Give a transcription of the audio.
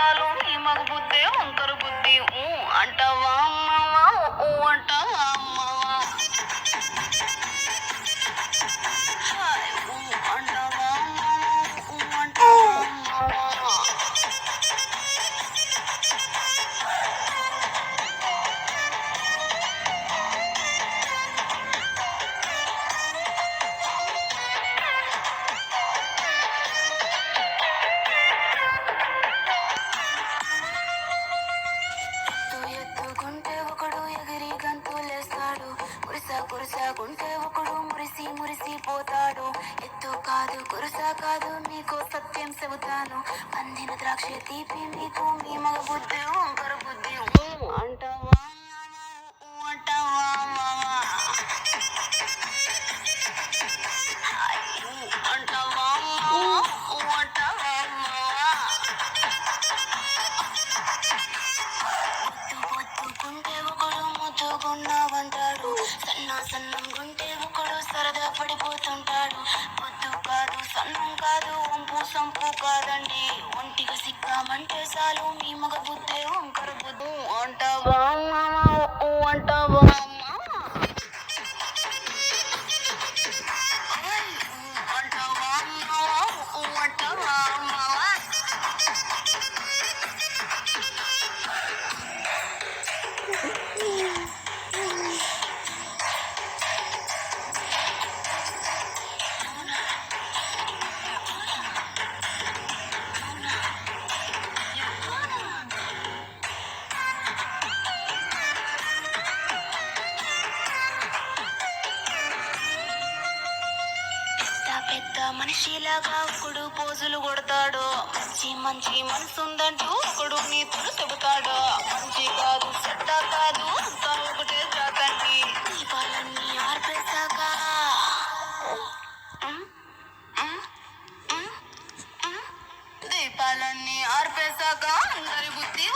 చాలు నీ మగ బుద్ధి వంకర బుద్ధి అంటావా అమ్మవా అంటావా అమ్మవా హాయ్ అంటావా అమ్మవా అంటావా అమ్మవా ఎత్తుకుంటే ఒకడు ఎగిరి గంతులేస్తాడు కురుసాకుంటే ఒకడు మురిసి మురిసిపోతాడు ఎత్తు కాదు కురుసా కాదు నీకు సత్యం చెబుతాను పందిన ద్రాక్ష తీపి మీకు మీ మగ బుద్ధి వంకర బుద్ధి అంటావా అంటావా మావా అంటావా అంటావా మావా పొత్తుకుంటే ఒకడు ముద్దుకున్నావంటాడు సన్నం గుంటే ఒకడు సరదా పడిపోతుంటాడు పొద్దు కాదు సన్నం కాదు వంపు సంపు కాదండి ఒంటిగా సిక్కామంటే చాలు మీ మగ బుద్ధి వంకర బుద్ధి అంటావా అంటావా అంటావా అంటావా పెద్ద మనిషిలాగా ఒకడు పోజులు కొడతాడు మంచి మనసుందంటూ ఒకడు నీతులు చెబుతాడు మంచి కాదు చెడ్డ కాదు అంతా ఒకటే జాతండి దీపాలన్నీ ఆర్పేశాక దీపాలన్నీ ఆర్పేశాక అందరి బుద్ధి